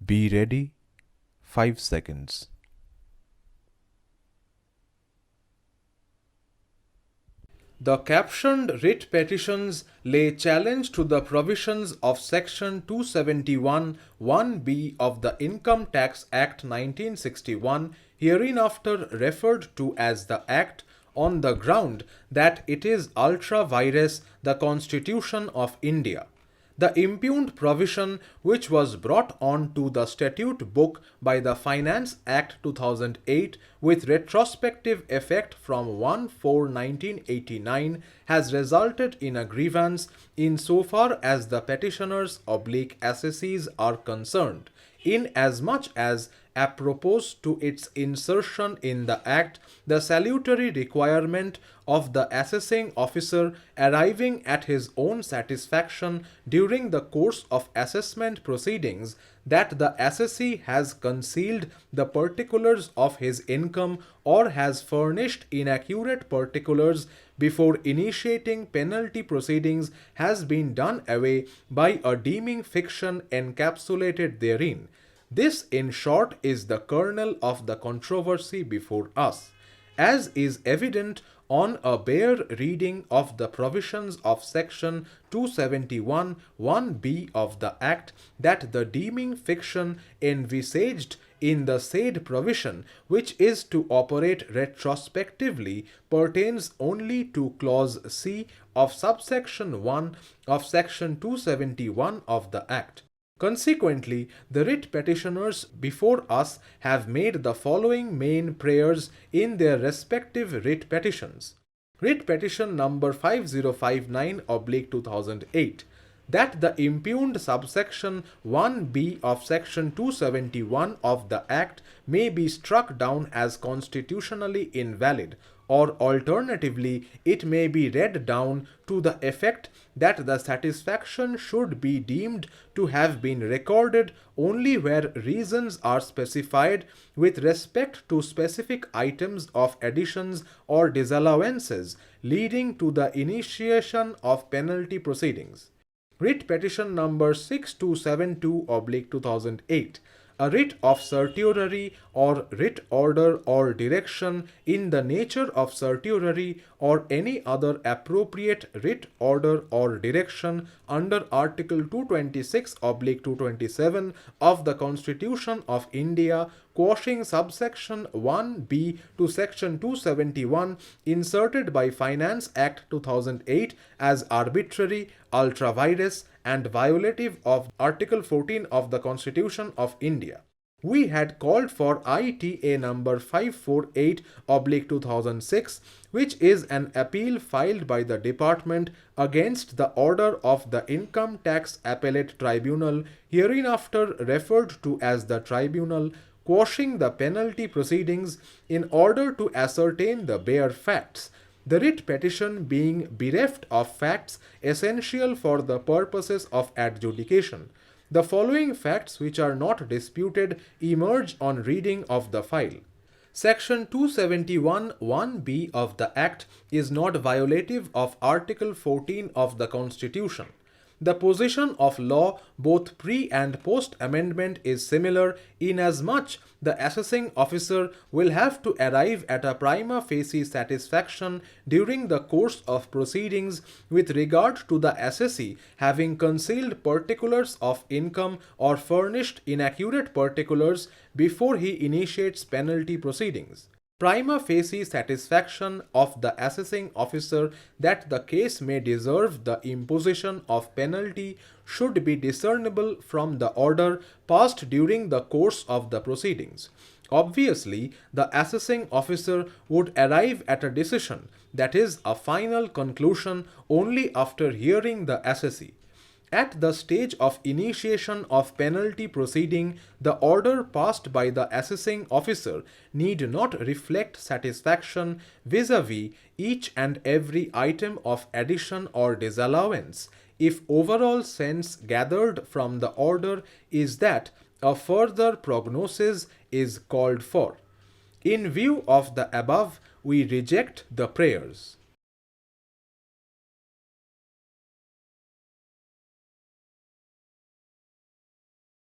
Be ready. 5 seconds. The captioned writ petitions lay challenge to the provisions of Section 271 1B of the Income Tax Act 1961, hereinafter referred to as the Act, on the ground that it is ultra vires the Constitution of India. The impugned provision, which was brought on to the statute book by the Finance Act 2008 with retrospective effect from 1/4/1989, has resulted in a grievance insofar as the petitioners/assessees are concerned, inasmuch as apropos to its insertion in the Act, the salutary requirement of the assessing officer arriving at his own satisfaction during the course of assessment proceedings that the assessee has concealed the particulars of his income or has furnished inaccurate particulars before initiating penalty proceedings has been done away by a deeming fiction encapsulated therein. This, in short, is the kernel of the controversy before us. As is evident on a bare reading of the provisions of Section 271 1B of the Act, that the deeming fiction envisaged in the said provision, which is to operate retrospectively, pertains only to Clause C of subsection 1 of Section 271 of the Act. Consequently, the writ petitioners before us have made the following main prayers in their respective writ petitions. Writ petition number 5059/2008, that the impugned subsection 1B of section 271 of the Act may be struck down as constitutionally invalid, or alternatively it may be read down to the effect that the satisfaction should be deemed to have been recorded only where reasons are specified with respect to specific items of additions or disallowances leading to the initiation of penalty proceedings. Writ petition number 6272/2008, a writ of certiorari or writ order or direction in the nature of certiorari or any other appropriate writ order or direction under Article 226/227 of the Constitution of India, quashing subsection 1B to section 271 inserted by Finance Act 2008 as arbitrary, ultra vires, and violative of Article 14 of the Constitution of India. We had called for ITA number 548/2006, which is an appeal filed by the department against the order of the Income Tax Appellate Tribunal, hereinafter referred to as the Tribunal, quashing the penalty proceedings in order to ascertain the bare facts, the writ petition being bereft of facts essential for the purposes of adjudication. The following facts, which are not disputed, emerge on reading of the file. Section 271 1B of the Act is not violative of Article 14 of the Constitution. The position of law both pre and post amendment is similar, inasmuch the assessing officer will have to arrive at a prima facie satisfaction during the course of proceedings with regard to the assessee having concealed particulars of income or furnished inaccurate particulars before he initiates penalty proceedings. Prima facie satisfaction of the assessing officer that the case may deserve the imposition of penalty should be discernible from the order passed during the course of the proceedings. Obviously, the assessing officer would arrive at a decision, that is, a final conclusion, only after hearing the assessee. At the stage of initiation of penalty proceeding, the order passed by the assessing officer need not reflect satisfaction vis-a-vis each and every item of addition or disallowance, if overall sense gathered from the order is that a further prognosis is called for. In view of the above, we reject the prayers.